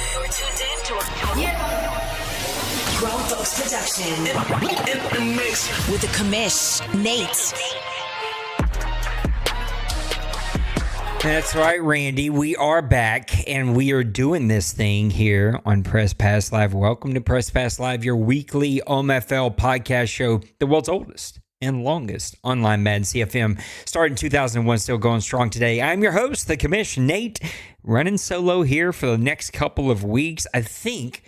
You're tuned in to Grown Folks Production. In the mix with the Commish, Nate. That's right, Randy. We are back, and we are doing this thing here on Press Pass Live. Welcome to Press Pass Live, your weekly OMFL podcast show, the world's oldest and longest online Madden CFM. Started in 2001, still going strong today. I'm your host, the Commish, Nate, running solo here for the next couple of weeks. I think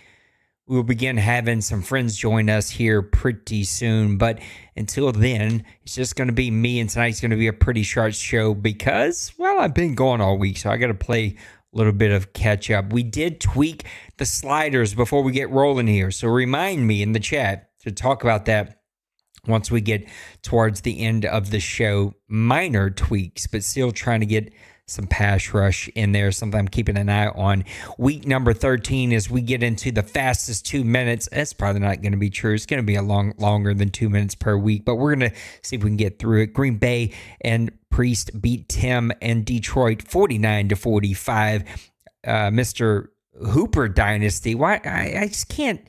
we'll begin having some friends join us here pretty soon, but until then, it's just going to be me, and tonight's going to be a pretty short show because, well, I've been going all week, so I got to play a little bit of catch up. We did tweak the sliders before we get rolling here, so remind me in the chat to talk about that once we get towards the end of the show. Minor tweaks, but still trying to get some pass rush in there, something I'm keeping an eye on. Week number 13, as we get into the fastest 2 minutes. That's probably not going to be true. It's going to be longer than 2 minutes per week, but we're going to see if we can get through it. Green Bay and Priest beat Tim and Detroit 49-45. Mr. Hooper Dynasty. Why? I just can't.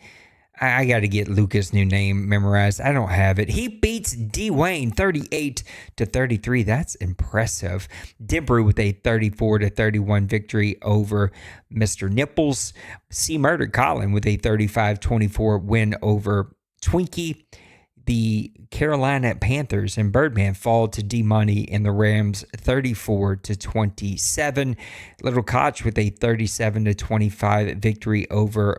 I got to get Luca's new name memorized. I don't have it. He beats Dwayne 38-33. That's impressive. Denver with a 34-31 victory over Mr. Nipples. C. Murder Colin with a 35-24 win over Twinkie. The Carolina Panthers and Birdman fall to D-Money and the Rams 34-27. Little Koch with a 37-25 victory over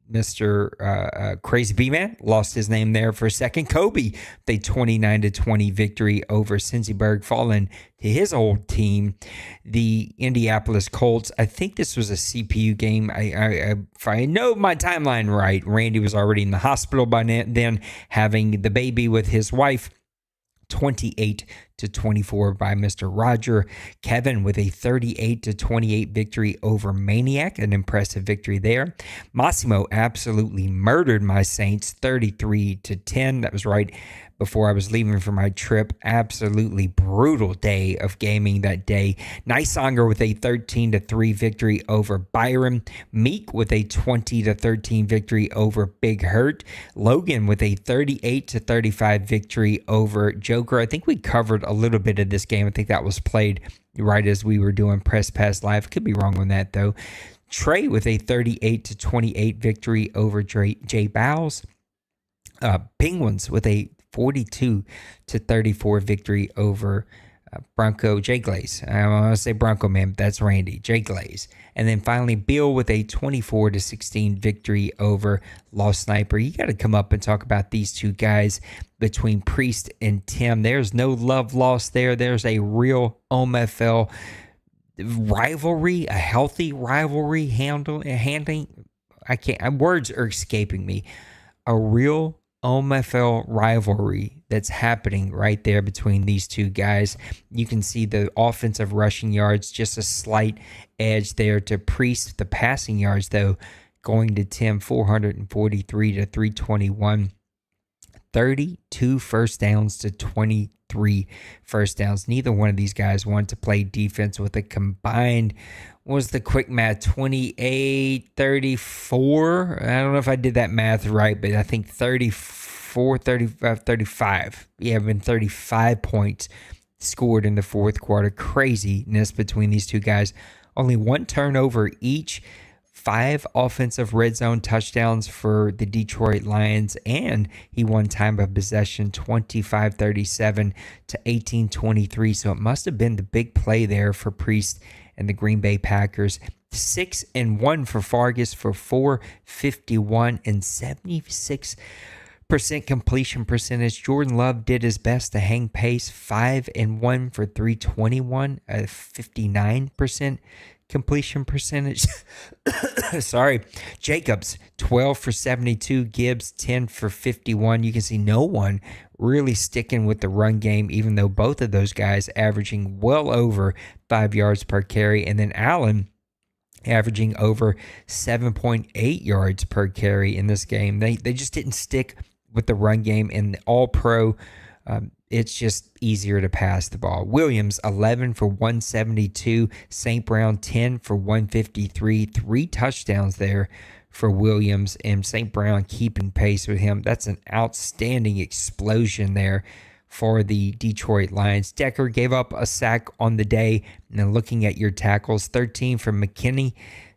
Mr. Crazy B-Man, lost his name there for a second. Kobe, the 29-20 victory over Cincyberg, falling to his old team, the Indianapolis Colts. I think this was a CPU game. If I know my timeline right, Randy was already in the hospital by then, having the baby with his wife. 28-24 by Mr. Roger. Kevin with a 38-28 victory over Maniac, an impressive victory there. Massimo absolutely murdered my Saints 33-10. That was right before I was leaving for my trip. Absolutely brutal day of gaming that day. Nicesonger with a 13-3 victory over Byron. Meek with a 20-13 victory over Big Hurt. Logan with a 38-35 victory over Joker. I think we covered a little bit of this game. I think that was played right as we were doing Press Pass Live. Could be wrong on that though. Trey with a 38-28 victory over Jay Bowles. Penguins with a 42-34 victory over Bronco Jay Glaze. I want to say Bronco Man, but that's Randy Jay Glaze. And then finally Bill with a 24-16 victory over Lost Sniper. You got to come up and talk about these two guys between Priest and Tim. There's no love lost there. There's a real OMFL rivalry, a healthy rivalry handling. I can't. Words are escaping me. A real OMFL rivalry that's happening right there between these two guys. You can see the offensive rushing yards, just a slight edge there to Priest. The passing yards, though, going to Tim, 443-321. 32 first downs to 23 first downs. Neither one of these guys wanted to play defense with a combined, what was the quick math, 28-34? I don't know if I did that math right, but I think 35. Yeah, been 35 points scored in the fourth quarter. Craziness between these two guys. Only one turnover each. 5 offensive red zone touchdowns for the Detroit Lions, and he won time of possession 25-37 to 18-23. So it must have been the big play there for Priest and the Green Bay Packers. 6-1 for Fargus for 451 and 76% completion percentage. Jordan Love did his best to hang pace. 5-1 for 321, a 59% completion percentage. Sorry. Jacobs, 12 for 72. Gibbs, 10 for 51. You can see no one really sticking with the run game, even though both of those guys averaging well over 5 yards per carry. And then Allen averaging over 7.8 yards per carry in this game. They just didn't stick with the run game. And the all-pro it's just easier to pass the ball. Williams, 11 for 172. St. Brown, 10 for 153. 3 touchdowns there for Williams, and St. Brown keeping pace with him. That's an outstanding explosion there for the Detroit Lions. Decker gave up a sack on the day. And then looking at your tackles, 13 for McKinney.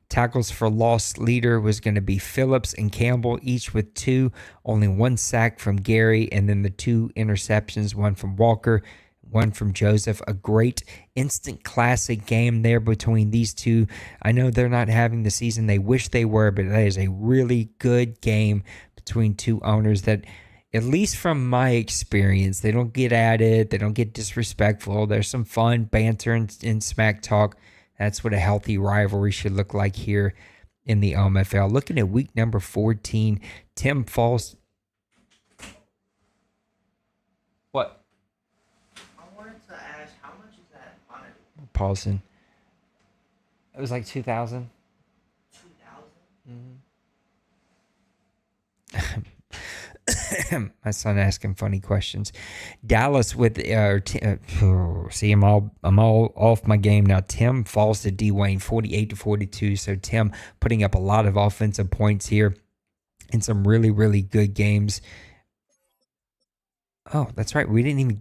Tackles for loss leader was going to be Phillips and Campbell, each with 2. Only 1 sack from Gary, and then the 2 interceptions, 1 from Walker, 1 from Joseph. A great instant classic game there between these two. I know they're not having the season they wish they were, but that is a really good game between 2 owners that, at least from my experience, they don't get at it. They don't get disrespectful. There's some fun banter and smack talk. That's what a healthy rivalry should look like here in the OMFL. Looking at week number 14, Tim Falls. What? I wanted to ask, how much is that monitor? Pausing. It was like 2,000. 2,000? My son asking funny questions. Dallas with see, I'm all off my game now. Tim falls to Dwayne 48-42. So Tim putting up a lot of offensive points here in some really, really good games. Oh, that's right. We didn't even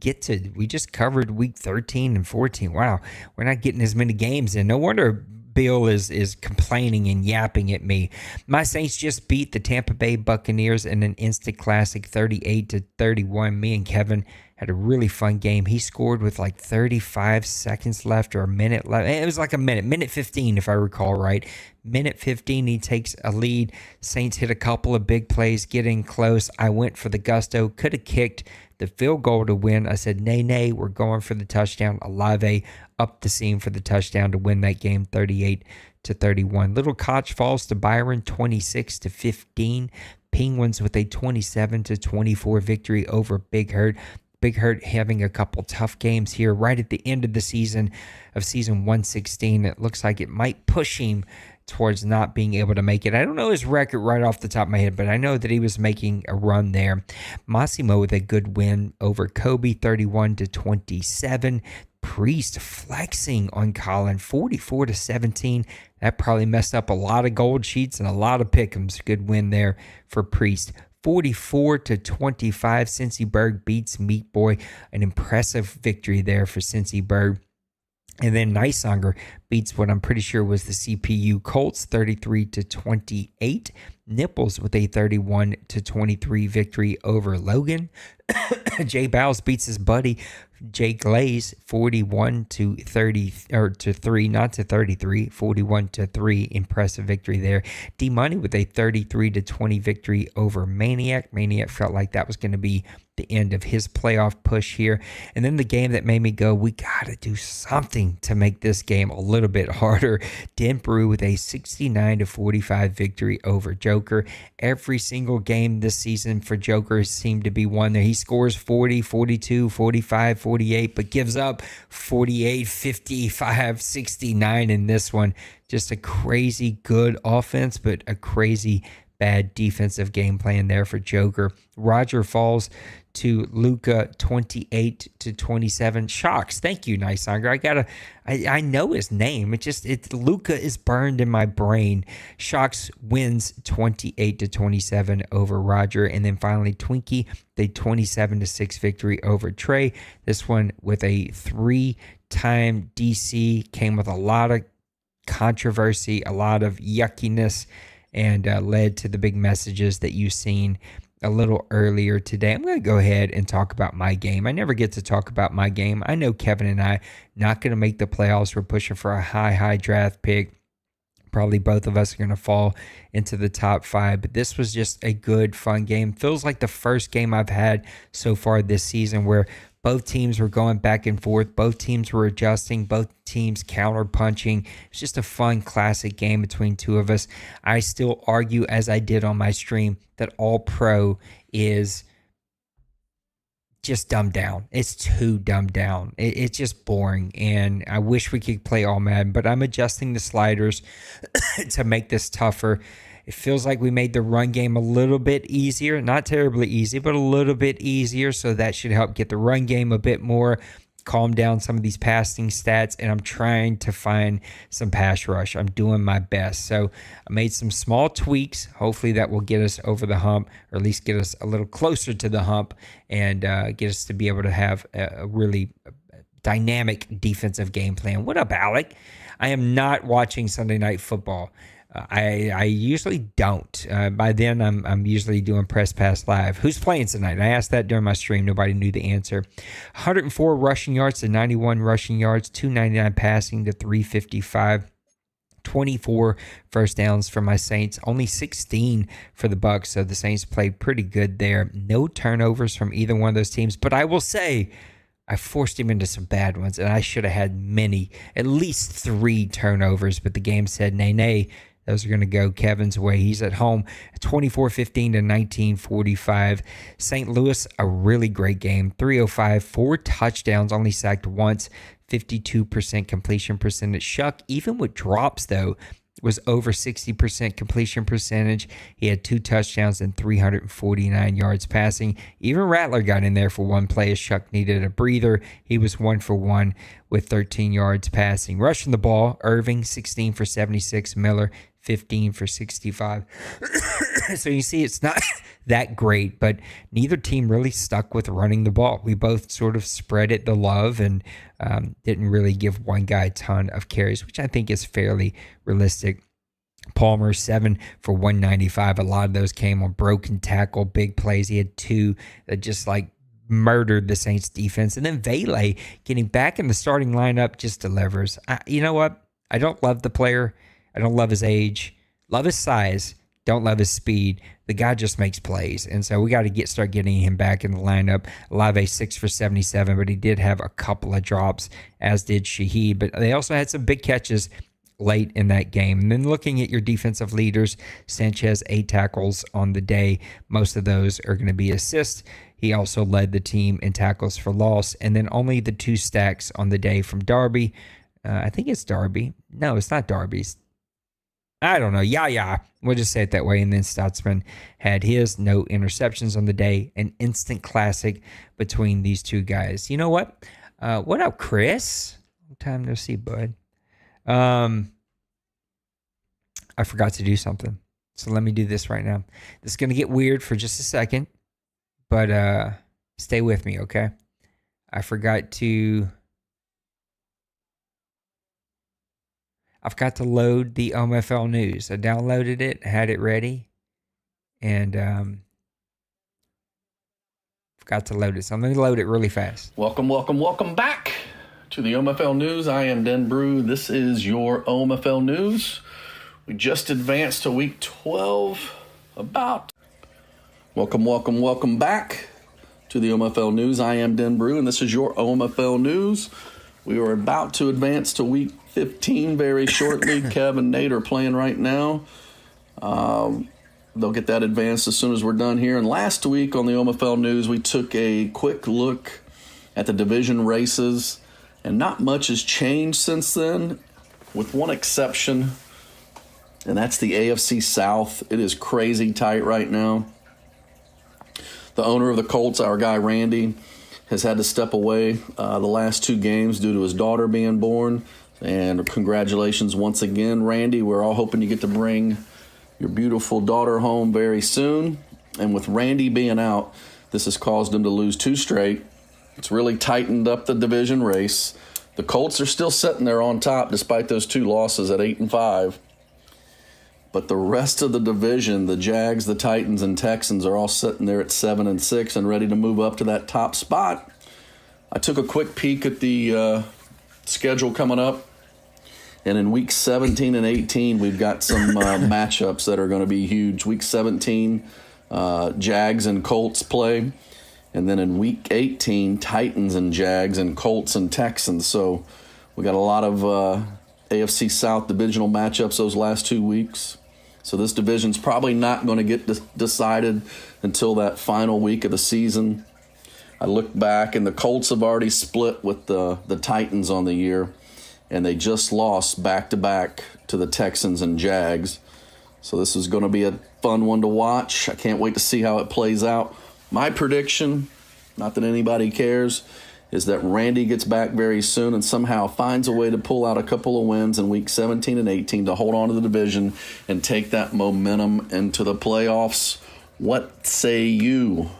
we just covered week 13 and 14. Wow. We're not getting as many games in. No wonder Bill is complaining and yapping at me. My Saints just beat the Tampa Bay Buccaneers in an instant classic 38-31. Me and Kevin had a really fun game. He scored with like 35 seconds left or a minute left. It was like a minute 15 if I recall right. Minute 15, he takes a lead. Saints hit a couple of big plays, getting close. I went for the gusto, could have kicked the field goal to win. I said, nay, we're going for the touchdown. Alave up the seam for the touchdown to win that game 38-31. Little Koch falls to Byron 26-15. Penguins with a 27-24 victory over Big Hurt. Big Hurt having a couple tough games here right at the end of the season of season 116. It looks like it might push him towards not being able to make it. I don't know his record right off the top of my head, but I know that he was making a run there. Massimo with a good win over Kobe 31-27. Priest flexing on Colin 44-17. That probably messed up a lot of gold sheets and a lot of pick'ems. Good win there for Priest. 44-25. Cincyberg beats Meat Boy. An impressive victory there for Cincyberg. And then Nicehanger beats what I'm pretty sure was the CPU Colts 33-28. Nipples with a 31-23 victory over Logan. Jay Bowles beats his buddy Jay Glaze 41-33, not to 33, 41-3. Impressive victory there. D Money with a 33-20 victory over Maniac. Maniac felt like that was going to be the end of his playoff push here. And then the game that made me go, we got to do something to make this game a little bit harder. Denbrew with a 69-45 victory over Joker. Every single game this season for Joker seemed to be one there. He scores 40, 42, 45, 48, but gives up 48, 55, 69 in this one. Just a crazy good offense, but a crazy bad defensive game plan there for Joker. Roger falls to Luca 28-27. Shocks. Thank you, Nicehanger. I know his name. Luca is burned in my brain. Shocks wins 28-27 over Roger. And then finally Twinkie, the 27-6 victory over Trey. This one with a 3-time DC, came with a lot of controversy, a lot of yuckiness, and led to the big messages that you've seen a little earlier today. I'm going to go ahead and talk about my game. I never get to talk about my game. I know Kevin and I not going to make the playoffs. We're pushing for a high draft pick. Probably both of us are going to fall into the top 5, but this was just a good, fun game. Feels like the first game I've had so far this season where both teams were going back and forth. Both teams were adjusting. Both teams counter-punching. It's just a fun, classic game between two of us. I still argue, as I did on my stream, that All-Pro is just dumbed down. It's too dumbed down. It's just boring, and I wish we could play All Madden, but I'm adjusting the sliders to make this tougher. It feels like we made the run game a little bit easier, not terribly easy, but a little bit easier. So that should help get the run game a bit more, calm down some of these passing stats, and I'm trying to find some pass rush. I'm doing my best. So I made some small tweaks. Hopefully that will get us over the hump, or at least get us a little closer to the hump, and get us to be able to have a really dynamic defensive game plan. What up, Alec? I am not watching Sunday Night Football. I usually don't. By then, I'm usually doing Press Pass Live. Who's playing tonight? I asked that during my stream. Nobody knew the answer. 104 rushing yards to 91 rushing yards, 299 passing to 355. 24 first downs for my Saints, only 16 for the Bucks. So the Saints played pretty good there. No turnovers from either one of those teams. But I will say, I forced him into some bad ones, and I should have had many, at least 3 turnovers. But the game said, nay. Those are going to go Kevin's way. He's at home 24-15 to 19-45. St. Louis, a really great game. 305, 4 touchdowns, only sacked once, 52% completion percentage. Shuck, even with drops, though, was over 60% completion percentage. He had 2 touchdowns and 349 yards passing. Even Rattler got in there for one play as Shuck needed a breather. He was 1 for 1 with 13 yards passing. Rushing the ball, Irving, 16 for 76. Miller, 15 for 65. So you see, it's not that great, but neither team really stuck with running the ball. We both sort of spread it the love and didn't really give one guy a ton of carries, which I think is fairly realistic. Palmer, 7 for 195. A lot of those came on broken tackle, big plays. He had 2 that just murdered the Saints defense. And then Vele getting back in the starting lineup just delivers. You know what? I don't love the player. I don't love his age. Love his size. Don't love his speed. The guy just makes plays. And so we got to start getting him back in the lineup. Olave, 6 for 77, but he did have a couple of drops, as did Shaheed. But they also had some big catches late in that game. And then looking at your defensive leaders, Sanchez, 8 tackles on the day. Most of those are going to be assists. He also led the team in tackles for loss. And then only the 2 stacks on the day from Darby. I think it's Darby. No, it's not Darby's. I don't know. Yeah. We'll just say it that way. And then Stutzman had his. No interceptions on the day. An instant classic between these 2 guys. You know what? What up, Chris? Long time no see, bud. I forgot to do something. So let me do this right now. This is going to get weird for just a second. But stay with me, okay? I forgot to load the OMFL news. I downloaded it, had it ready, and forgot to load it. So I'm going to load it really fast. Welcome back to the OMFL News. I am Den Brew. This is your OMFL News. We just advanced to week 12. Welcome back to the OMFL News. I am Den Brew, and this is your OMFL News. We are about to advance to week 15 very shortly. Kev and Nate are playing right now. They'll get that advanced as soon as we're done here. And last week on the OMFL News, we took a quick look at the division races, and not much has changed since then, with one exception, and that's the AFC South. It is crazy tight right now. The owner of the Colts, our guy Randy, has had to step away the last 2 games due to his daughter being born. And congratulations once again, Randy. We're all hoping you get to bring your beautiful daughter home very soon. And with Randy being out, this has caused him to lose 2 straight. It's really tightened up the division race. The Colts are still sitting there on top despite those 2 losses at 8-5. But the rest of the division, the Jags, the Titans, and Texans are all sitting there at 7-6 and ready to move up to that top spot. I took a quick peek at the schedule coming up. And in week 17 and 18, we've got some matchups that are going to be huge. Week 17, Jags and Colts play. And then in week 18, Titans and Jags and Colts and Texans. So we got a lot of AFC South divisional matchups those last 2 weeks. So this division's probably not going to get decided until that final week of the season. I look back, and the Colts have already split with the Titans on the year, and they just lost back-to-back to the Texans and Jags. So this is going to be a fun one to watch. I can't wait to see how it plays out. My prediction, not that anybody cares, is that Randy gets back very soon and somehow finds a way to pull out a couple of wins in week 17 and 18 to hold on to the division and take that momentum into the playoffs. What say you?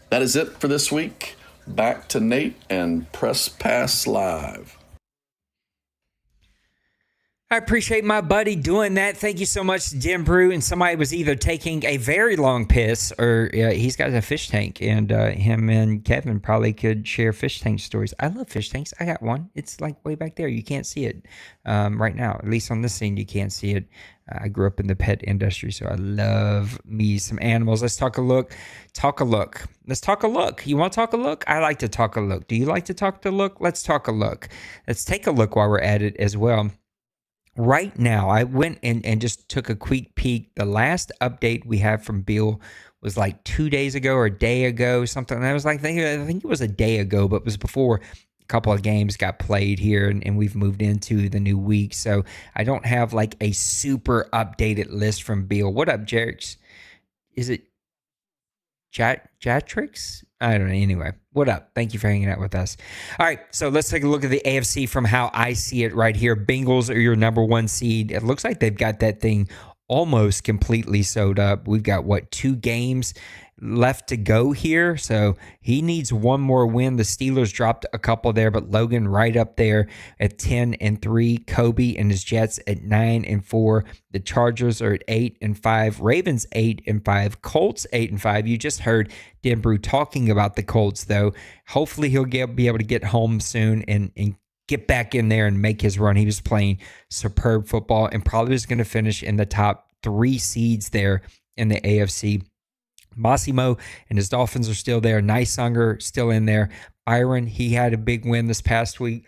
That is it for this week. Back to Nate and Press Pass Live. I appreciate my buddy doing that. Thank you so much, Jim Brew. And somebody was either taking a very long piss or he's got a fish tank, and him and Kevin probably could share fish tank stories. I love fish tanks. I got one. It's like way back there. You can't see it right now. At least on this scene, you can't see it. I grew up in the pet industry, so I love me some animals. Let's talk a look. Let's talk a look. You want to talk a look? I like to talk a look. Do you like to talk a look? Let's talk a look. Let's take a look while we're at it as well. Right now, I went and just took a quick peek. The last update we had from Bill was like 2 days ago or a day ago, something. And I was like, I think it was a day ago, but it was before a couple of games got played here, and we've moved into the new week. So I don't have like a super updated list from Bill. What up, Jerks? Is it Jatrix? I don't know. Anyway, what up? Thank you for hanging out with us. All right, so let's take a look at the AFC from how I see it right here. Bengals are your number one seed. It looks like they've got that thing almost completely sewed up. We've got, 2 games left to go here, so he needs one more win. The Steelers dropped a couple there, but Logan right up there at 10-3. Kobe and his Jets at 9-4. The Chargers are at 8-5. Ravens 8-5. Colts 8-5. You just heard Denbrew talking about the Colts, though. Hopefully he'll be able to get home soon and get back in there and make his run. He was playing superb football and probably was going to finish in the top 3 seeds there in the AFC. Massimo and his Dolphins are still there. Nysanger still in there. Byron, he had a big win this past week.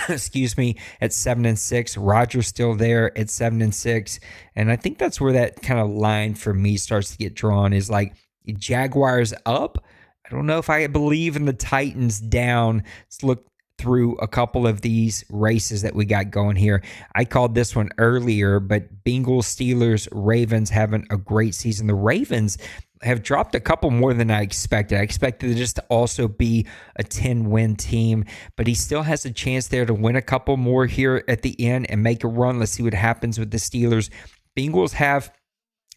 Excuse me, at 7-6. Roger's still there at 7-6. And I think that's where that kind of line for me starts to get drawn, is like Jaguars up. I don't know if I believe in the Titans down. Let's look through a couple of these races that we got going here. I called this one earlier, but Bengals, Steelers, Ravens having a great season. The Ravens have dropped a couple more than I expected. I expected it just to also be a 10-win team, but he still has a chance there to win a couple more here at the end and make a run. Let's see what happens with the Steelers. Bengals have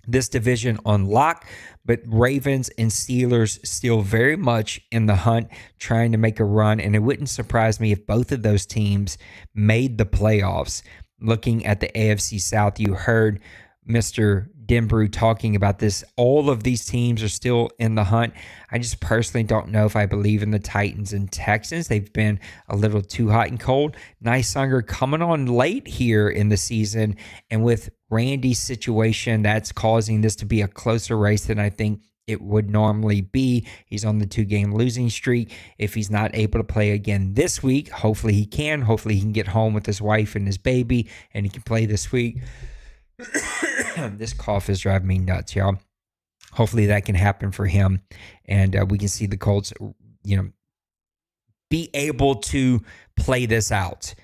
this division on lock, but Ravens and Steelers still very much in the hunt, trying to make a run, and it wouldn't surprise me if both of those teams made the playoffs. Looking at the AFC South, you heard Mr. Denbrew talking about this. All of these teams are still in the hunt. I just personally don't know if I believe in the Titans and Texans. They've been a little too hot and cold. Nysanger coming on late here in the season, and with Randy's situation, that's causing this to be a closer race than I think it would normally be. He's on the 2-game losing streak. If he's not able to play again this week, hopefully he can. Hopefully he can get home with his wife and his baby, and he can play this week. This cough is driving me nuts, y'all. Hopefully that can happen for him, and we can see the Colts, be able to play this out.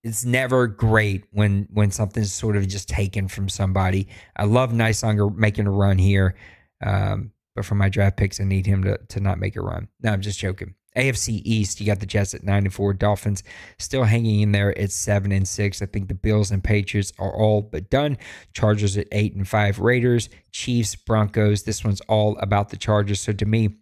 It's never great when something's sort of just taken from somebody. I love Nysanger making a run here, but for my draft picks, I need him to not make a run. No, I'm just joking. AFC East, you got the Jets at 9-4. Dolphins still hanging in there at 7-6. I think the Bills and Patriots are all but done. Chargers at 8-5. Raiders, Chiefs, Broncos. This one's all about the Chargers. So to me,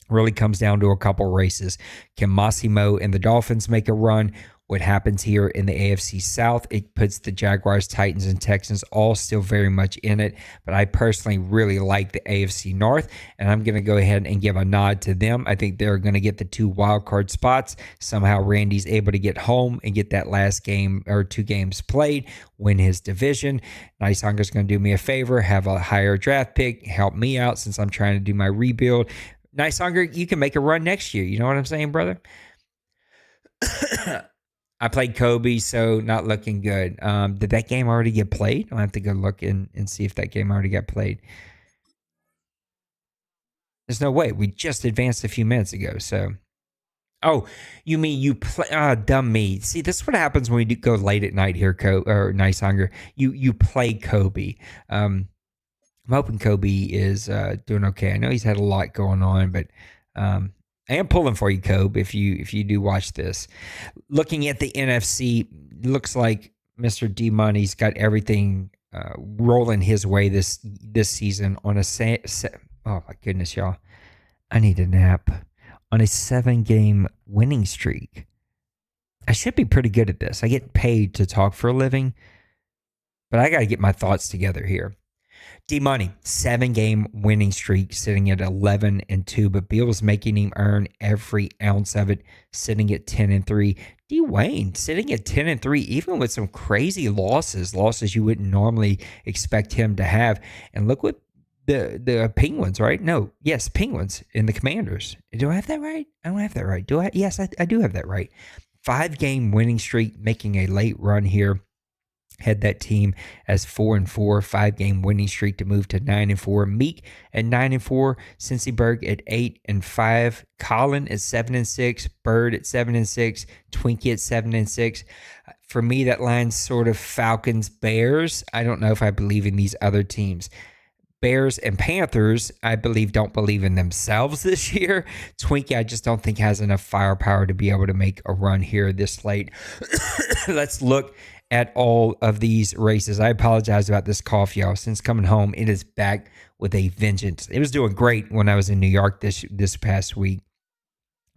really comes down to a couple races. Can Massimo and the Dolphins make a run? What happens here in the AFC South, it puts the Jaguars, Titans, and Texans all still very much in it. But I personally really like the AFC North, and I'm going to go ahead and give a nod to them. I think they're going to get the 2 wild card spots. Somehow Randy's able to get home and get that last game or 2 games played, win his division. Nysanger's going to do me a favor, have a higher draft pick, help me out since I'm trying to do my rebuild. Nysanger, you can make a run next year. You know what I'm saying, brother? I played Kobe, so not looking good. Did that game already get played? I'll have to go look and see if that game already got played. There's no way. We just advanced a few minutes ago, so Oh, you mean you play? Dumb me. See, this is what happens when we go late at night here, or Nice Hunger. You play Kobe. I'm hoping Kobe is doing okay. I know he's had a lot going on, but I am pulling for you, Kobe. If you do watch this, looking at the NFC, looks like Mr. D Money's got everything rolling his way this season on a oh my goodness, y'all. I need a nap. On a 7-game winning streak. I should be pretty good at this. I get paid to talk for a living, but I got to get my thoughts together here. D-Money, 7-game winning streak, sitting at 11-2, but Bill's making him earn every ounce of it, sitting at 10-3. D-Wayne sitting at 10-3, even with some crazy losses you wouldn't normally expect him to have. And look what the Penguins, right? No, yes, Penguins and the Commanders. Do I have that right? I don't have that right. Do I? Yes, I do have that right. 5-game winning streak, making a late run here. Had that team as 4-4, 5-game winning streak to move to 9-4. Meek at 9-4, Cincyberg at 8-5, Colin at 7-6, Bird at 7-6, Twinkie at 7-6. For me, that line's sort of Falcons, Bears. I don't know if I believe in these other teams. Bears and Panthers, I don't believe in themselves this year. Twinkie, I just don't think has enough firepower to be able to make a run here this late. Let's look at all of these races. I apologize about this cough, y'all. Since coming home, it is back with a vengeance. It was doing great when I was in New York this past week.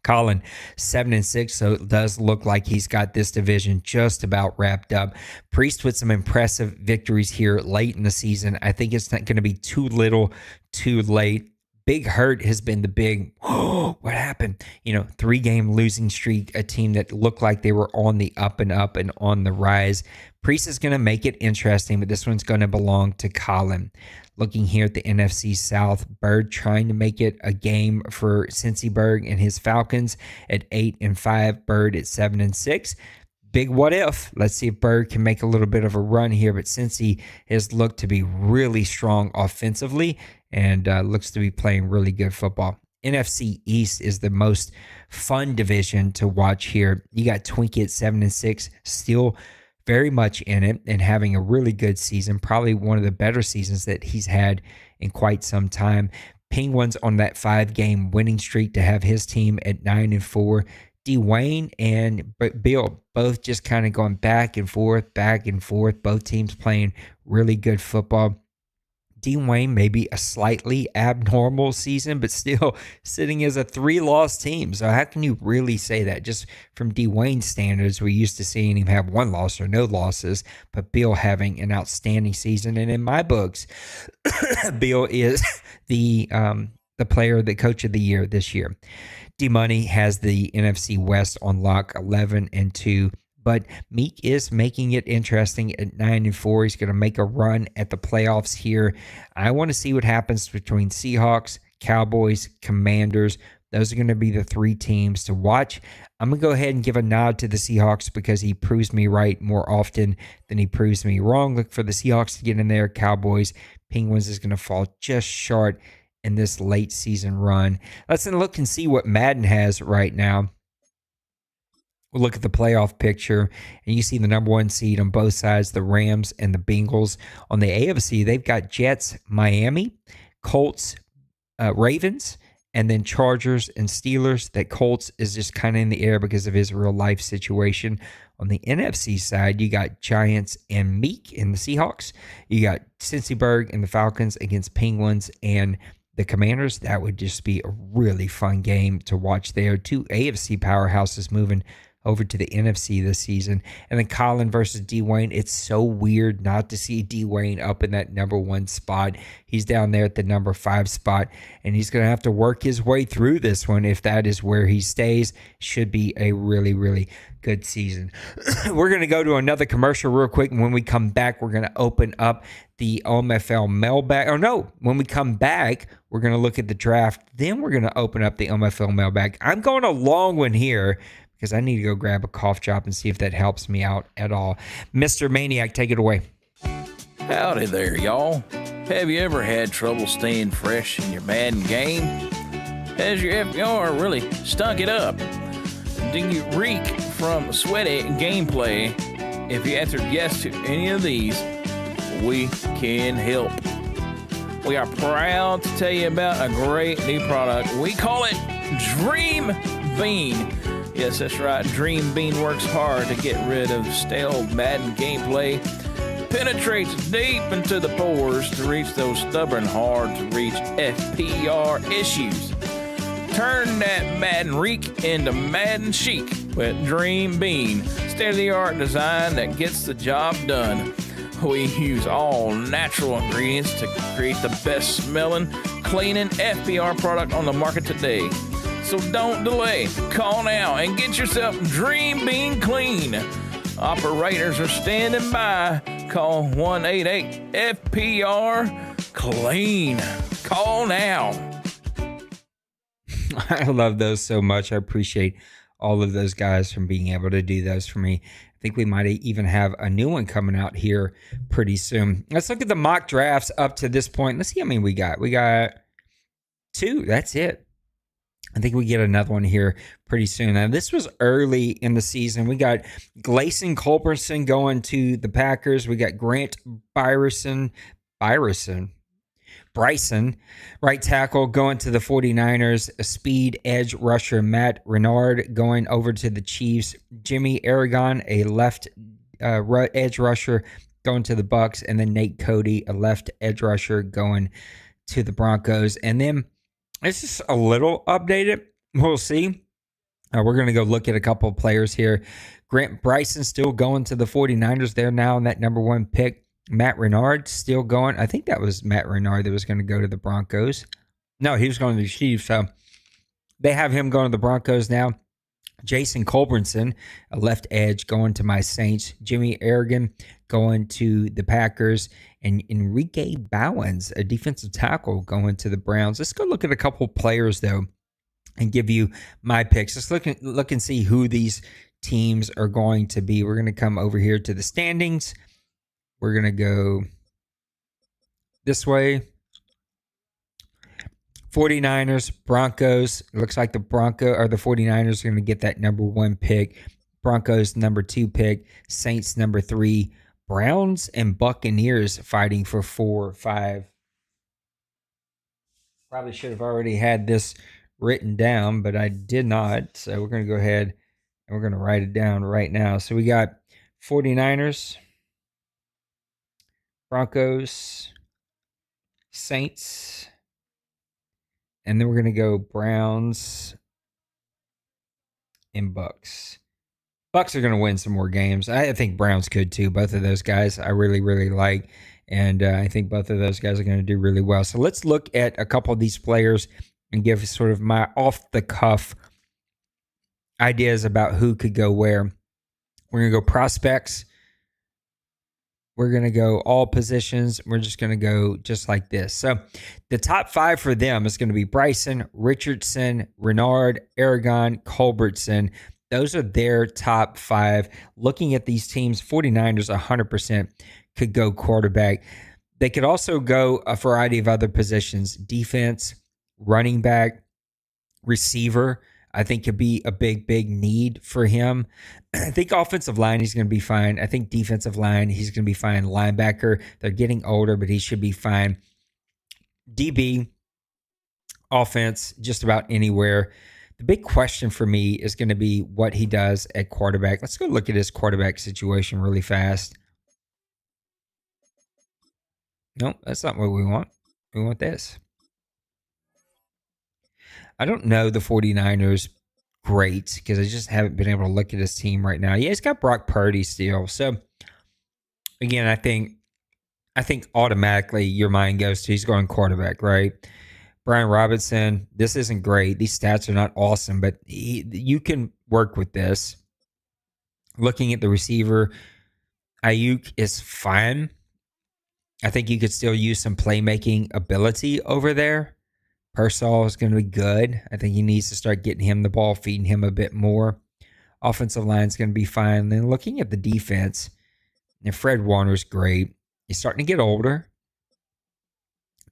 Colin, 7-6, so it does look like he's got this division just about wrapped up. Priest with some impressive victories here late in the season. I think it's not going to be too little, too late. Big Hurt has been the big, what happened? 3-game losing streak, a team that looked like they were on the up and up and on the rise. Priest is going to make it interesting, but this one's going to belong to Colin. Looking here at the NFC South, Bird trying to make it a game for Cincyberg and his Falcons at 8-5, Bird at 7-6. Big what if. Let's see if Bird can make a little bit of a run here, but Cincy has looked to be really strong offensively and looks to be playing really good football. NFC East is the most fun division to watch here. You got Twinkie at 7-6, still very much in it and having a really good season, probably one of the better seasons that he's had in quite some time. Penguins on that 5-game winning streak to have his team at 9-4. D-Wayne and Bill both just kind of going back and forth, both teams playing really good football. D-Wayne maybe a slightly abnormal season, but still sitting as a 3-loss team. So how can you really say that? Just from D-Wayne standards, we're used to seeing him have 1 loss or no losses, but Bill having an outstanding season. And in my books, Bill is the player, the coach of the year this year. D-Money has the NFC West on lock, 11-2. But Meek is making it interesting at 9-4. He's going to make a run at the playoffs here. I want to see what happens between Seahawks, Cowboys, Commanders. Those are going to be the 3 teams to watch. I'm going to go ahead and give a nod to the Seahawks because he proves me right more often than he proves me wrong. Look for the Seahawks to get in there. Cowboys, Penguins is going to fall just short in this late season run. Let's look and see what Madden has right now. We'll look at the playoff picture, and you see the number 1 seed on both sides, the Rams and the Bengals. On the AFC, they've got Jets, Miami, Colts, Ravens, and then Chargers and Steelers. That Colts is just kind of in the air because of his real-life situation. On the NFC side, you got Giants and Meek in the Seahawks. You got Cincyberg and the Falcons against Penguins and the Commanders. That would just be a really fun game to watch there. 2 AFC powerhouses moving over to the NFC this season. And then Colin versus D-Wayne. It's so weird not to see D-Wayne up in that number 1 spot. He's down there at the number 5 spot, and he's going to have to work his way through this one if that is where he stays. Should be a really, really good season. We're going to go to another commercial real quick, and when we come back, we're going to open up the OMFL mailbag. Oh, no. When we come back, we're going to look at the draft. Then we're going to open up the OMFL mailbag. I'm going a long one here, because I need to go grab a cough drop and see if that helps me out at all. Mr. Maniac, take it away. Howdy there, y'all. Have you ever had trouble staying fresh in your Madden game? Has your FBR really stunk it up? Do you reek from sweaty gameplay? If you answered yes to any of these, we can help. We are proud to tell you about a great new product. We call it Dream Bean. Yes, that's right. Dream Bean works hard to get rid of stale Madden gameplay, penetrates deep into the pores to reach those stubborn, hard-to-reach FPR issues. Turn that Madden reek into Madden chic with Dream Bean. State-of-the-art design that gets the job done. We use all natural ingredients to create the best smelling, cleaning FPR product on the market today. So don't delay. Call now and get yourself Dream Bean clean. Operators are standing by. Call 188-FPR-CLEAN. Call now. I love those so much. I appreciate all of those guys from being able to do those for me. I think we might even have a new one coming out here pretty soon. Let's look at the mock drafts up to this point. Let's see how many we got. We got 2. That's it. I think we get another one here pretty soon. Now, this was early in the season. We got Gleason Culberson going to the Packers. We got Grant Bryson, right tackle, going to the 49ers. A speed edge rusher, Matt Renard, going over to the Chiefs. Jimmy Aragon, a left edge rusher, going to the Bucks. And then Nate Cody, a left edge rusher, going to the Broncos. And then it's just a little updated. We'll see. We're going to go look at a couple of players here. Grant Bryson still going to the 49ers. They're now in that number 1 pick. Matt Renard still going. I think that was Matt Renard that was going to go to the Broncos. No, he was going to the Chiefs. So they have him going to the Broncos now. Jason Culberson, a left edge, going to my Saints. Jimmy Aragon going to the Packers. And Enrique Bowens, a defensive tackle, going to the Browns. Let's go look at a couple players, though, and give you my picks. Let's look and see who these teams are going to be. We're going to come over here to the standings. We're going to go this way. 49ers, Broncos. It looks like the 49ers are going to get that number 1 pick. Broncos, number 2 pick. Saints, number 3. Browns and Buccaneers fighting for 4, 5. Probably should have already had this written down, but I did not. So we're going to go ahead and we're going to write it down right now. So we got 49ers, Broncos, Saints, and then we're going to go Browns and Bucks. Bucks are going to win some more games. I think Browns could too. Both of those guys I really, really like. And I think both of those guys are going to do really well. So let's look at a couple of these players and give sort of my off-the-cuff ideas about who could go where. We're going to go prospects. We're going to go all positions. We're just going to go just like this. So the top 5 for them is going to be Bryson, Richardson, Renard, Aragon, Culbertson. Those are their top 5. Looking at these teams, 49ers 100% could go quarterback. They could also go a variety of other positions. Defense, running back, receiver, I think could be a big, big need for him. I think offensive line, he's going to be fine. I think defensive line, he's going to be fine. Linebacker, they're getting older, but he should be fine. DB, offense, just about anywhere. The big question for me is going to be what he does at quarterback. Let's go look at his quarterback situation really fast. Nope, that's not what we want. We want this. I don't know the 49ers great because I just haven't been able to look at his team right now. Yeah, he's got Brock Purdy still. So, again, I think automatically your mind goes to he's going quarterback, right? Brian Robinson, this isn't great. These stats are not awesome, but you can work with this. Looking at the receiver, Ayuk is fine. I think you could still use some playmaking ability over there. Pearsall is going to be good. I think he needs to start getting him the ball, feeding him a bit more. Offensive line is going to be fine. Then looking at the defense, and Fred Warner's great. He's starting to get older.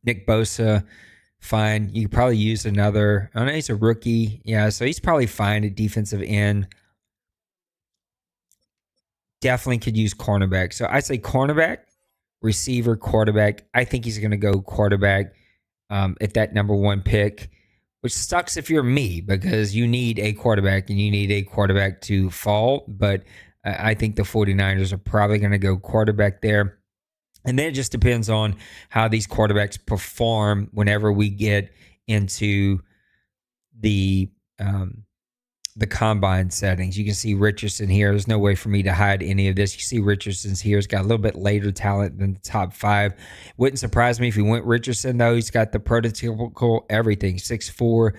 Nick Bosa, fine. You could probably use another. Oh, no, he's a rookie. Yeah, so he's probably fine at defensive end. Definitely could use cornerback. So I say cornerback, receiver, quarterback. I think he's going to go quarterback at that number one pick, which sucks if you're me because you need a quarterback and you need a quarterback to fall. But I think the 49ers are probably going to go quarterback there. And then it just depends on how these quarterbacks perform whenever we get into the combine settings. You can see Richardson here. There's no way for me to hide any of this. You see Richardson's here. He's got a little bit later talent than the top 5. Wouldn't surprise me if he went Richardson, though. He's got the prototypical everything. 6'4",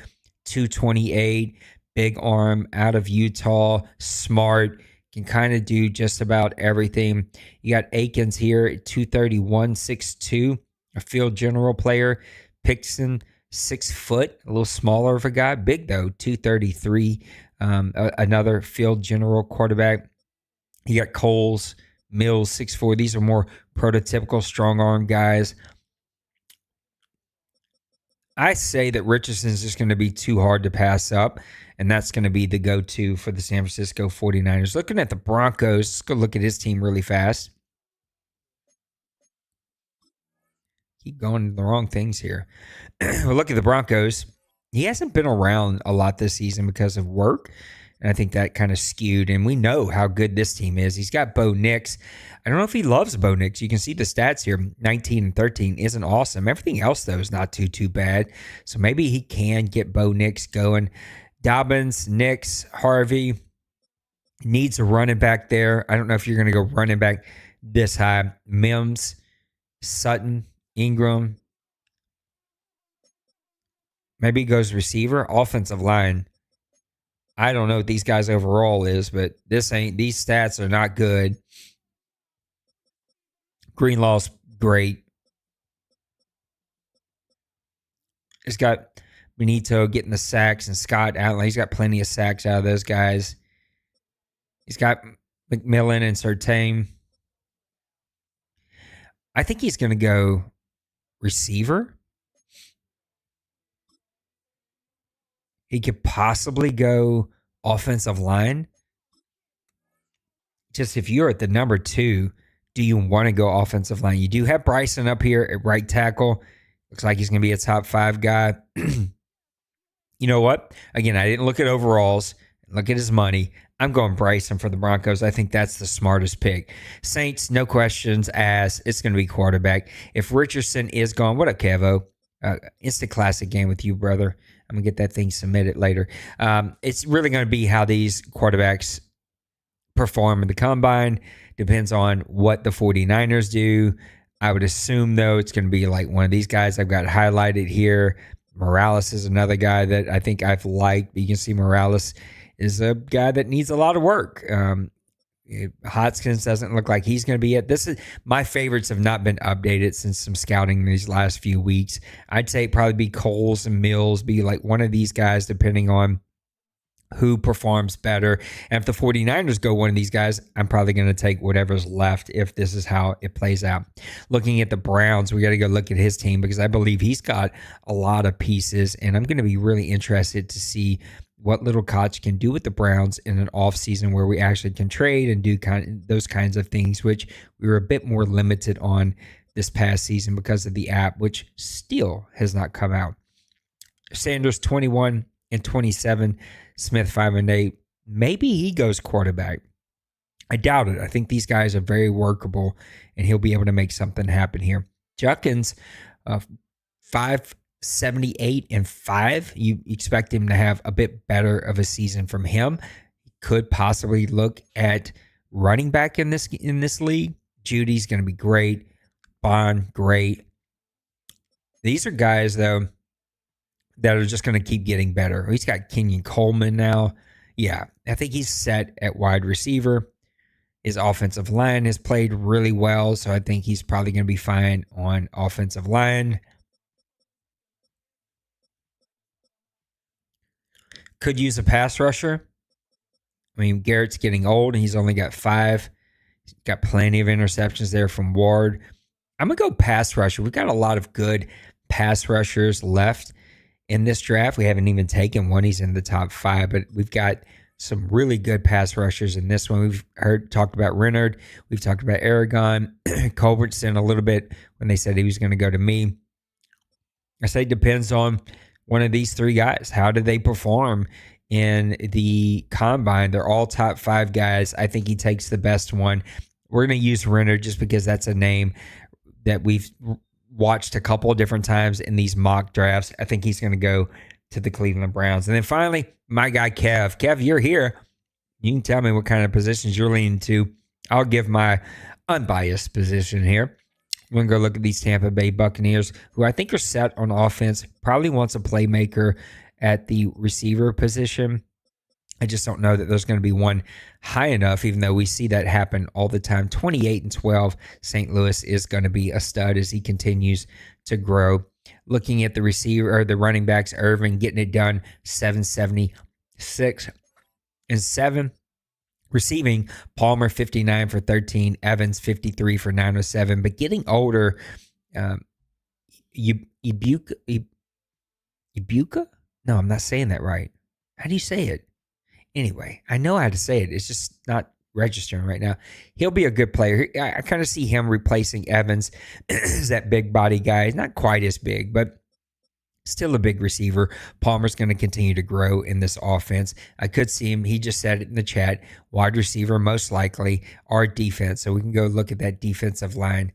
228, big arm, out of Utah, smart, can kind of do just about everything. You got Akins here at 231, 6'2", a field general player. Pixon, 6 foot, a little smaller of a guy. Big, though, 233. Another field general quarterback. You got Coles, Mills, 6'4". These are more prototypical strong arm guys. I say that Richardson's just going to be too hard to pass up, and that's going to be the go-to for the San Francisco 49ers. Looking at the Broncos, let's go look at his team really fast. Keep going to the wrong things here. Well, look at the Broncos. He hasn't been around a lot this season because of work, and I think that kind of skewed. And we know how good this team is. He's got Bo Nix. I don't know if he loves Bo Nix. You can see the stats here. 19 and 13 isn't awesome. Everything else, though, is not too bad. So maybe he can get Bo Nix going. Dobbins, Nix, Harvey needs a running back there. I don't know if you're going to go running back this high. Mims, Sutton, Ingram. Maybe he goes receiver, offensive line. I don't know what these guys overall is, but these stats are not good. Greenlaw's great. He's got Benito getting the sacks and Scott Allen. He's got plenty of sacks out of those guys. He's got McMillan and Surtain. I think he's going to go receiver. He could possibly go offensive line. Just if you're at the number 2, do you want to go offensive line? You do have Bryson up here at right tackle. Looks like he's going to be a top 5 guy. You know what? Again, I didn't look at overalls. Look at his money. I'm going Bryson for the Broncos. I think that's the smartest pick. Saints, no questions asked. It's going to be quarterback. If Richardson is gone, what up, Kevo? Instant classic game with you, brother. I'm going to get that thing submitted later. It's really going to be how these quarterbacks perform in the combine. Depends on what the 49ers do. I would assume, though, it's going to be like one of these guys I've got highlighted here. Morales is another guy that I think I've liked. You can see Morales is a guy that needs a lot of work. Hoskins doesn't look like he's going to be it. My favorites have not been updated since some scouting in these last few weeks. I'd say it'd probably be Coles and Mills, be like one of these guys, depending on who performs better. And if the 49ers go one of these guys, I'm probably going to take whatever's left if this is how it plays out. Looking at the Browns, we got to go look at his team because I believe he's got a lot of pieces, and I'm going to be really interested to see what Little Koch can do with the Browns in an offseason where we actually can trade and do those kinds of things, which we were a bit more limited on this past season because of the app, which still has not come out. Sanders 21 and 27, Smith 5 and 8. Maybe he goes quarterback. I doubt it. I think these guys are very workable, and he'll be able to make something happen here. Juckins, 578 and 5. You expect him to have a bit better of a season from him. Could possibly look at running back in this league. Judy's going to be great. Bond, great. These are guys, though, that are just going to keep getting better. He's got Kenyon Coleman now. Yeah, I think he's set at wide receiver. His offensive line has played really well, so I think he's probably going to be fine on offensive line. Could use a pass rusher. I mean, Garrett's getting old, and he's only got 5. He's got plenty of interceptions there from Ward. I'm going to go pass rusher. We've got a lot of good pass rushers left in this draft. We haven't even taken one. He's in the top 5, but we've got some really good pass rushers in this one. We've talked about Renard. We've talked about Aragon, Culbertson a little bit when they said he was going to go to me. I say it depends on one of these 3 guys. How do they perform in the combine? They're all top 5 guys. I think he takes the best one. We're going to use Renard just because that's a name that we've watched a couple of different times in these mock drafts. I think he's going to go to the Cleveland Browns. And then finally, my guy Kev. Kev, you're here. You can tell me what kind of positions you're leaning to. I'll give my unbiased position here. We're going to go look at these Tampa Bay Buccaneers, who I think are set on offense. Probably wants a playmaker at the receiver position. I just don't know that there's going to be one high enough, even though we see that happen all the time. 28-12, St. Louis is going to be a stud as he continues to grow. Looking at the receiver or the running backs, Irvin getting it done, 776 and 7. Receiving, Palmer 59 for 13, Evans 53 for 907. But getting older, Ibuka? No, I'm not saying that right. How do you say it? Anyway, I know how to say it. It's just not registering right now. He'll be a good player. I kind of see him replacing Evans as that big body guy. He's not quite as big, but still a big receiver. Palmer's going to continue to grow in this offense. I could see him. He just said it in the chat. Wide receiver, most likely. Our defense. So we can go look at that defensive line.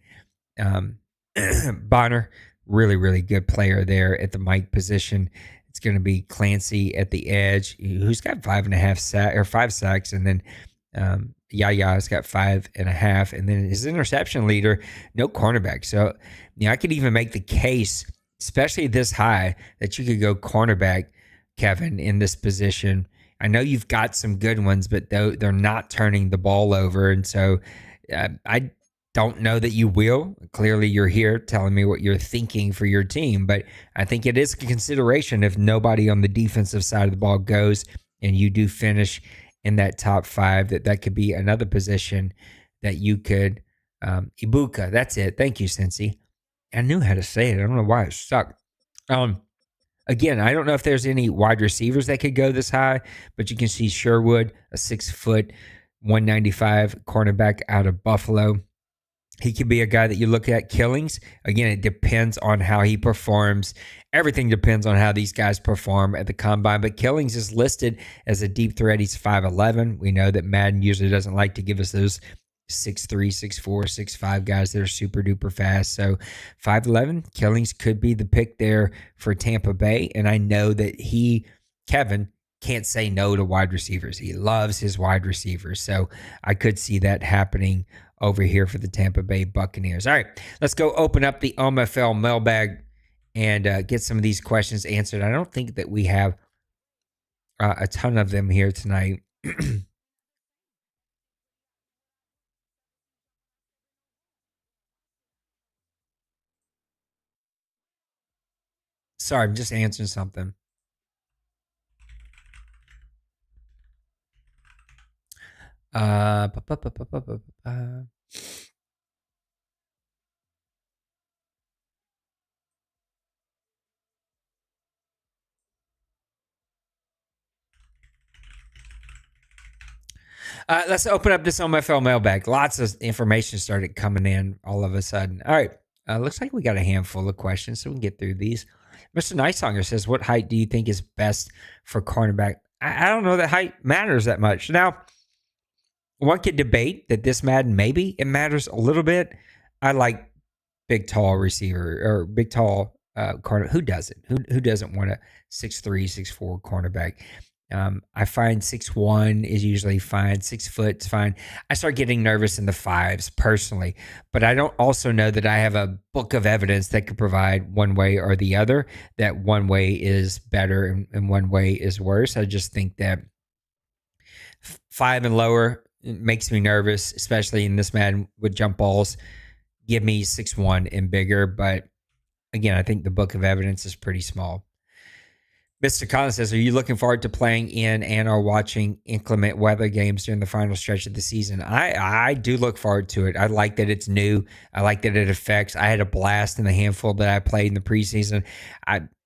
Bonner, really, really good player there at the Mike position. It's going to be Clancy at the edge, who's got 5 sacks, and then Yaya's got 5.5, and then his interception leader, no cornerback. So, I could even make the case, especially this high, that you could go cornerback, Kevin, in this position. I know you've got some good ones, but they're not turning the ball over, and so I don't know that you will. Clearly, you're here telling me what you're thinking for your team, but I think it is a consideration if nobody on the defensive side of the ball goes and you do finish in that top 5, that could be another position that you could. Ibuka, that's it. Thank you, Cincy. I knew how to say it. I don't know why it stuck. Again, I don't know if there's any wide receivers that could go this high, but you can see Sherwood, a 6 foot, 195 cornerback out of Buffalo. He could be a guy that you look at. Killings, again, it depends on how he performs. Everything depends on how these guys perform at the combine. But Killings is listed as a deep threat. He's 5'11". We know that Madden usually doesn't like to give us those 6'3", 6'4", 6'5" guys that are super duper fast. So 5'11", Killings could be the pick there for Tampa Bay. And I know that Kevin, can't say no to wide receivers. He loves his wide receivers. So I could see that happening over here for the Tampa Bay Buccaneers. All right, let's go open up the OMFL mailbag and get some of these questions answered. I don't think that we have a ton of them here tonight. Sorry, I'm just answering something. Let's open up this OMFL mailbag. Lots of information started coming in all of a sudden. All right. Looks like we got a handful of questions, so we can get through these. Mr. Nicehonger says, what height do you think is best for cornerback? I don't know that height matters that much. Now, one could debate that this Madden, maybe it matters a little bit. I like big, tall receiver or big, tall corner. Who doesn't? Who doesn't want a 6'3", 6'4" cornerback? I find 6'1" is usually fine. 6 foot is fine. I start getting nervous in the 5s personally, but I don't also know that I have a book of evidence that could provide one way or the other, that one way is better and one way is worse. I just think that 5 and lower makes me nervous, especially in this Madden with jump balls. Give me 6'1" and bigger, but again, I think the book of evidence is pretty small. Mr. Collins says, are you looking forward to playing in and or watching inclement weather games during the final stretch of the season? I do look forward to it. I like that it's new. I like that it affects. I had a blast in the handful that I played in the preseason.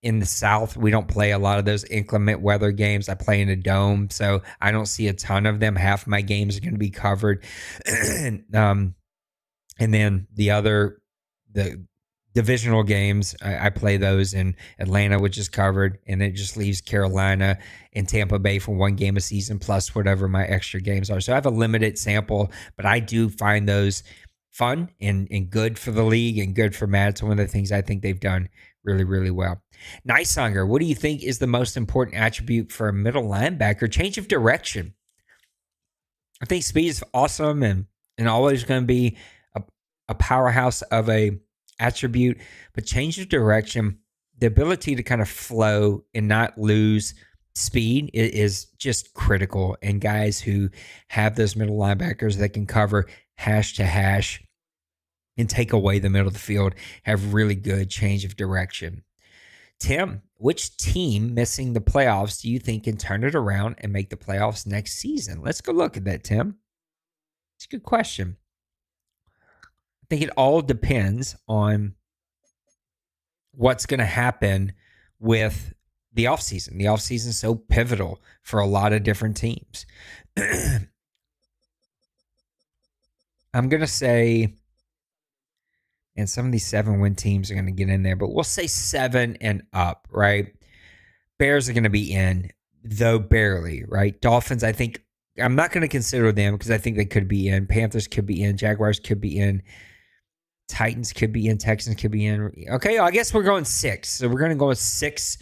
In the South, we don't play a lot of those inclement weather games. I play in a dome, so I don't see a ton of them. Half of my games are going to be covered. And then the divisional games, I play those in Atlanta, which is covered, and it just leaves Carolina and Tampa Bay for one game a season plus whatever my extra games are. So I have a limited sample, but I do find those fun and good for the league and good for Matt. It's one of the things I think they've done really, really well. Nice Hunger, what do you think is the most important attribute for a middle linebacker? Change of direction. I think speed is awesome and always going to be a powerhouse of a attribute, but change of direction, the ability to kind of flow and not lose speed is just critical. And guys who have those middle linebackers that can cover hash to hash and take away the middle of the field have really good change of direction. Tim, which team missing the playoffs do you think can turn it around and make the playoffs next season? Let's go look at that, Tim. It's a good question. I think it all depends on what's going to happen with the offseason. The offseason is so pivotal for a lot of different teams. I'm going to say, and some of these 7-win teams are going to get in there, but we'll say 7 and up, right? Bears are going to be in, though barely, right? Dolphins, I think, I'm not going to consider them because I think they could be in. Panthers could be in. Jaguars could be in. Titans could be in. Texans could be in. Okay, I guess we're going 6. So we're going to go with 6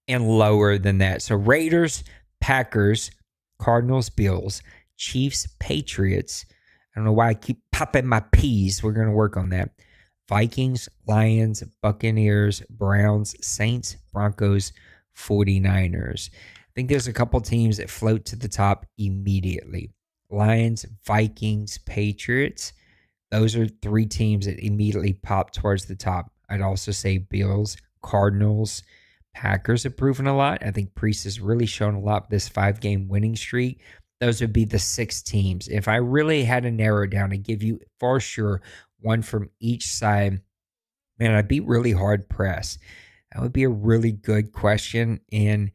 and lower than that. So Raiders, Packers, Cardinals, Bills, Chiefs, Patriots. I don't know why I keep popping my P's. We're going to work on that. Vikings, Lions, Buccaneers, Browns, Saints, Broncos, 49ers. I think there's a couple teams that float to the top immediately. Lions, Vikings, Patriots. Those are 3 teams that immediately pop towards the top. I'd also say Bills, Cardinals, Packers have proven a lot. I think Priest has really shown a lot this 5-game winning streak. Those would be the 6 teams. If I really had to narrow it down and give you for sure one from each side, man, I'd be really hard pressed. That would be a really good question. And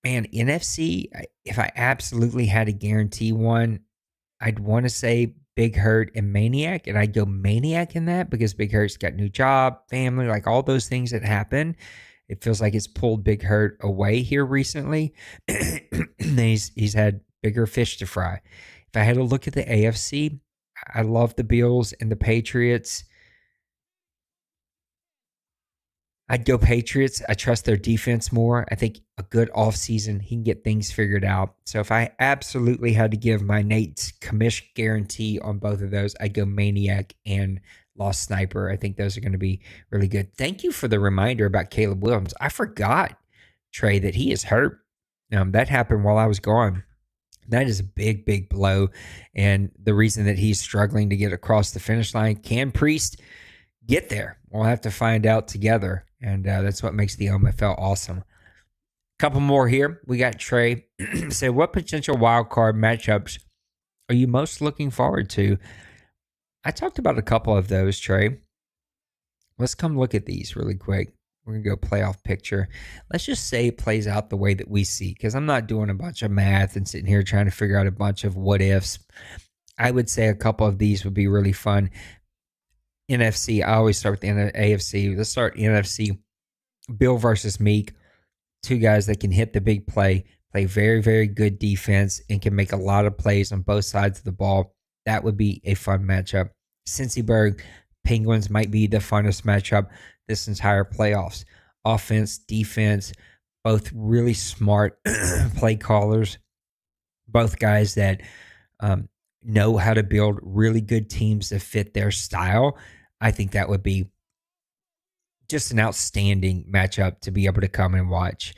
man, NFC, if I absolutely had to guarantee one, I'd want to say Big Hurt and Maniac, and I'd go Maniac in that because Big Hurt's got a new job, family, like all those things that happen. It feels like it's pulled Big Hurt away here recently. he's had bigger fish to fry. If I had to look at the AFC, I love the Bills and the Patriots. I'd go Patriots. I trust their defense more. I think a good offseason, he can get things figured out. So if I absolutely had to give my Nate's Commish guarantee on both of those, I'd go Maniac and Lost Sniper. I think those are going to be really good. Thank you for the reminder about Caleb Williams. I forgot, Trey, that he is hurt. That happened while I was gone. That is a big, big blow. And the reason that he's struggling to get across the finish line, can Priest get there? We'll have to find out together. And that's what makes the OMFL awesome. Couple more here. We got Trey. Say, what potential wild card matchups are you most looking forward to? I talked about a couple of those, Trey. Let's come look at these really quick. We're going to go playoff picture. Let's just say it plays out the way that we see, because I'm not doing a bunch of math and sitting here trying to figure out a bunch of what ifs. I would say a couple of these would be really fun. NFC, I always start with the AFC. Let's start NFC. Bill versus Meek. 2 guys that can hit the big play very, very good defense, and can make a lot of plays on both sides of the ball. That would be a fun matchup. Cincyberg, Penguins might be the funnest matchup this entire playoffs. Offense, defense, both really smart play callers. Both guys that know how to build really good teams that fit their style. I think that would be just an outstanding matchup to be able to come and watch.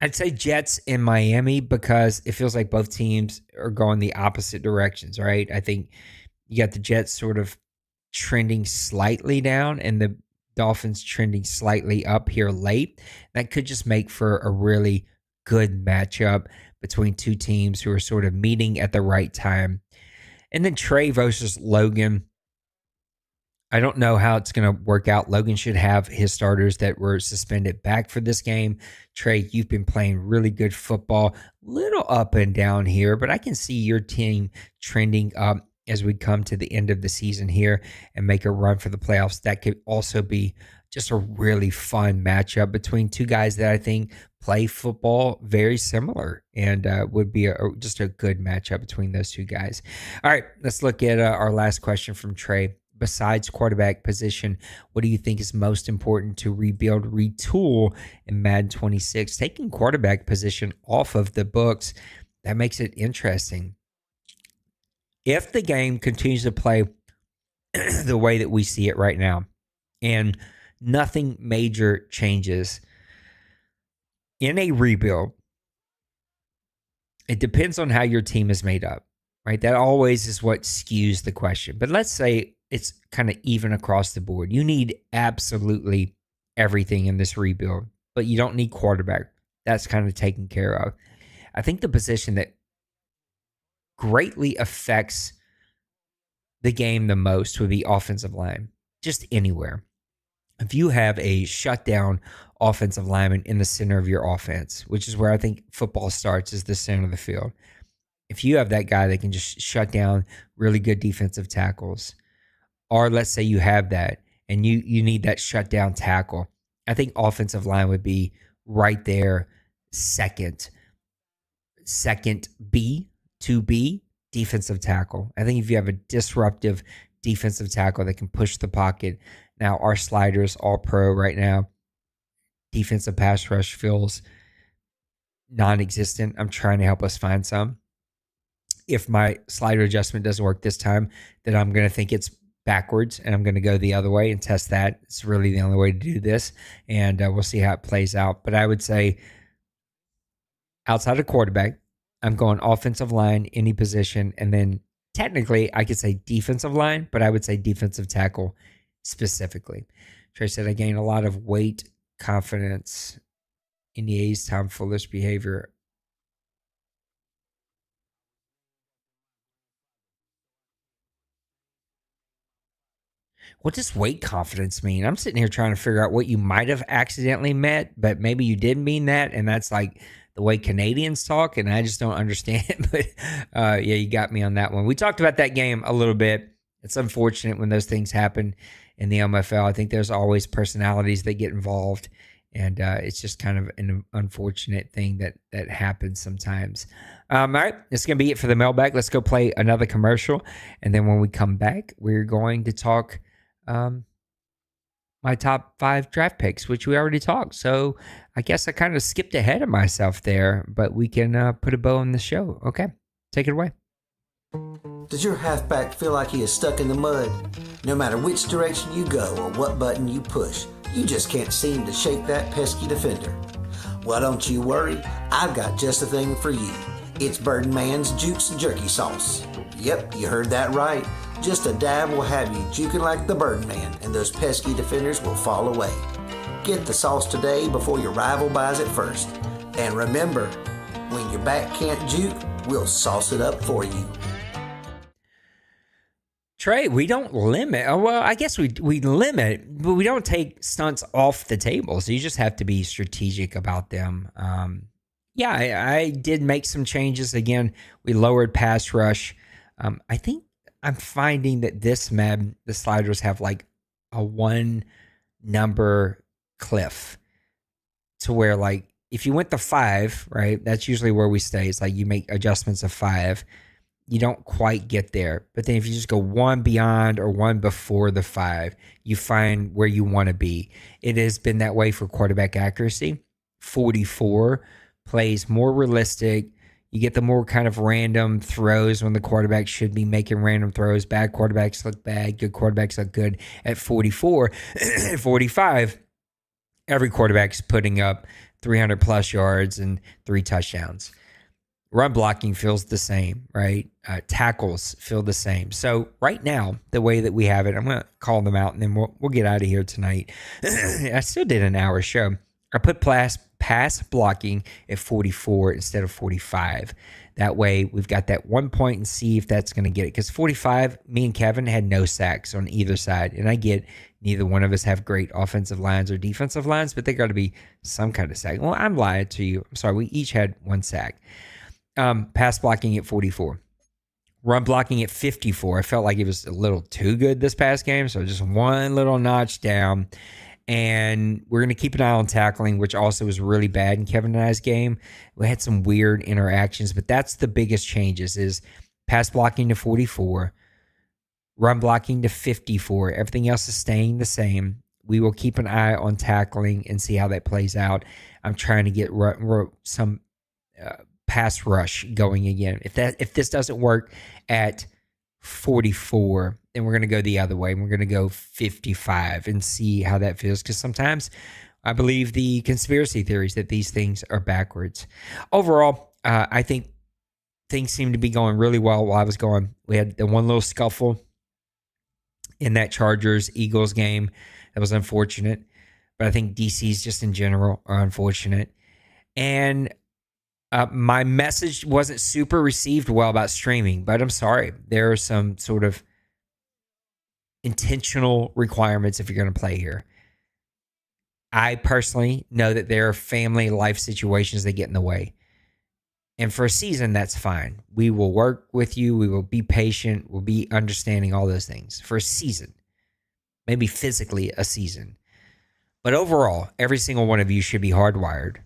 I'd say Jets in Miami, because it feels like both teams are going the opposite directions, right? I think you got the Jets sort of trending slightly down and the Dolphins trending slightly up here late. That could just make for a really good matchup between two teams who are sort of meeting at the right time. And then Trey versus Logan. I don't know how it's going to work out. Logan should have his starters that were suspended back for this game. Trey, you've been playing really good football. Little up and down here, but I can see your team trending up as we come to the end of the season here and make a run for the playoffs. That could also be just a really fun matchup between two guys that I think play football very similar and would be just a good matchup between those two guys. All right, let's look at our last question from Trey. Besides quarterback position, what do you think is most important to rebuild, retool in Madden 26? Taking quarterback position off of the books, that makes it interesting. If the game continues to play the way that we see it right now and nothing major changes in a rebuild, it depends on how your team is made up, right? That always is what skews the question. But let's say it's kind of even across the board. You need absolutely everything in this rebuild, but you don't need quarterback. That's kind of taken care of. I think the position that greatly affects the game the most would be offensive line, just anywhere. If you have a shutdown offensive lineman in the center of your offense, which is where I think football starts, is the center of the field. If you have that guy that can just shut down really good defensive tackles, or let's say you have that and you need that shutdown tackle, I think offensive line would be right there, second B, 2B, defensive tackle. I think if you have a disruptive defensive tackle that can push the pocket. Now, our sliders all pro right now. Defensive pass rush feels non-existent. I'm trying to help us find some. If my slider adjustment doesn't work this time, then I'm going to think it's backwards and I'm going to go the other way and test that. It's really the only way to do this, and we'll see how it plays out. But I would say outside of quarterback, I'm going offensive line, any position, and then technically I could say defensive line, but I would say defensive tackle specifically. Trey said, I gained a lot of weight, confidence in the A's time, foolish behavior. What does weight confidence mean? I'm sitting here trying to figure out what you might have accidentally meant, but maybe you did mean that, and that's like the way Canadians talk, and I just don't understand. But yeah, you got me on that one. We talked about that game a little bit. It's unfortunate when those things happen in the OMFL. I think there's always personalities that get involved, and it's just kind of an unfortunate thing that happens sometimes. All right, that's going to be it for the mailbag. Let's go play another commercial, and then when we come back, we're going to talk my top 5 draft picks, which we already talked. So I guess I kind of skipped ahead of myself there, but we can put a bow on the show. Okay, take it away. Does your halfback feel like he is stuck in the mud? No matter which direction you go or what button you push, you just can't seem to shake that pesky defender. Well, don't you worry. I've got just the thing for you. It's Birdman's Jukes and Jerky Sauce. Yep, you heard that right. Just a dab will have you juking like the Birdman, and those pesky defenders will fall away. Get the sauce today before your rival buys it first. And remember, when your back can't juke, we'll sauce it up for you. Trey, we don't limit. Well, I guess we limit, but we don't take stunts off the table. So you just have to be strategic about them. Yeah, I did make some changes. Again, we lowered pass rush. I think I'm finding that this Madden, the sliders have like a 1 number cliff to where, like, if you went to 5, right, that's usually where we stay. It's like you make adjustments of 5. You don't quite get there. But then if you just go 1 beyond or 1 before the 5, you find where you want to be. It has been that way for quarterback accuracy. 44 plays more realistic. You get the more kind of random throws when the quarterback should be making random throws. Bad quarterbacks look bad. Good quarterbacks look good. At 44, at 45, every quarterback's putting up 300 plus yards and 3 touchdowns. Run blocking feels the same, right? Tackles feel the same. So right now, the way that we have it, I'm going to call them out, and then we'll get out of here tonight. I still did an hour show. I put pass blocking at 44 instead of 45. That way, we've got that 1 point and see if that's going to get it. Because 45, me and Kevin had no sacks on either side. And I get neither one of us have great offensive lines or defensive lines, but they got to be some kind of sack. Well, I'm lying to you. I'm sorry. We each had one sack. Pass blocking at 44. Run blocking at 54. I felt like it was a little too good this past game. So just one little notch down. And we're going to keep an eye on tackling, which also was really bad in Kevin and I's game. We had some weird interactions, but that's the biggest changes is pass blocking to 44, run blocking to 54. Everything else is staying the same. We will keep an eye on tackling and see how that plays out. I'm trying to get some pass rush going again. If this doesn't work at 44, then we're going to go the other way. We're going to go 55 and see how that feels, because sometimes I believe the conspiracy theories that these things are backwards. Overall, I think things seem to be going really well while I was going. We had the one little scuffle in that Chargers-Eagles game. That was unfortunate, but I think DCs just in general are unfortunate. And my message wasn't super received well about streaming, but I'm sorry. There are some sort of intentional requirements if you're going to play here. I personally know that there are family life situations that get in the way. And for a season, that's fine. We will work with you. We will be patient. We'll be understanding, all those things. For a season, maybe physically a season. But overall, every single one of you should be hardwired.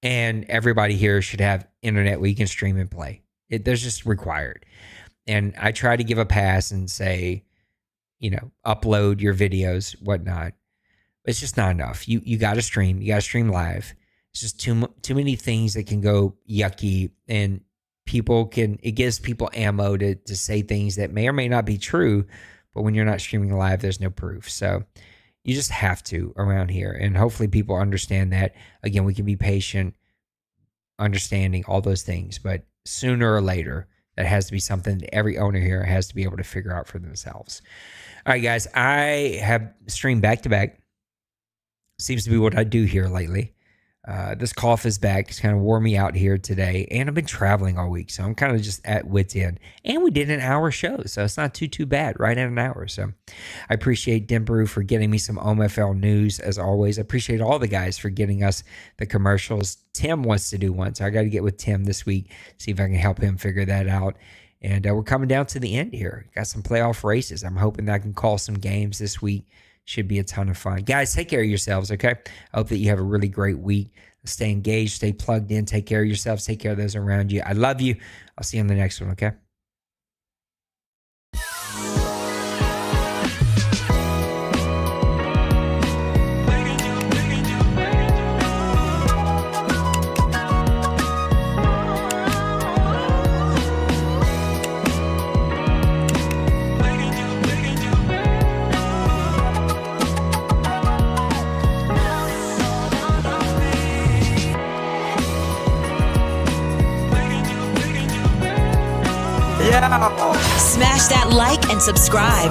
And everybody here should have internet where you can stream and play. There's just required. And I try to give a pass and say, upload your videos, whatnot. It's just not enough. You got to stream. You got to stream live. It's just too many things that can go yucky, and it gives people ammo to say things that may or may not be true. But when you're not streaming live, there's no proof. So you just have to around here. And hopefully people understand that. Again, we can be patient, understanding all those things. But sooner or later, that has to be something that every owner here has to be able to figure out for themselves. All right, guys, I have streamed back-to-back. Seems to be what I do here lately. This cough is back. It's kind of wore me out here today. And I've been traveling all week, so I'm kind of just at wit's end. And we did an hour show, so it's not too bad, right at an hour. So I appreciate Denbrew for getting me some OMFL news, as always. I appreciate all the guys for getting us the commercials. Tim wants to do one, so I got to get with Tim this week, see if I can help him figure that out. And we're coming down to the end here. Got some playoff races. I'm hoping that I can call some games this week. Should be a ton of fun. Guys, take care of yourselves, okay? I hope that you have a really great week. Stay engaged, stay plugged in, take care of yourselves, take care of those around you. I love you. I'll see you on the next one, okay? Smash that like and subscribe.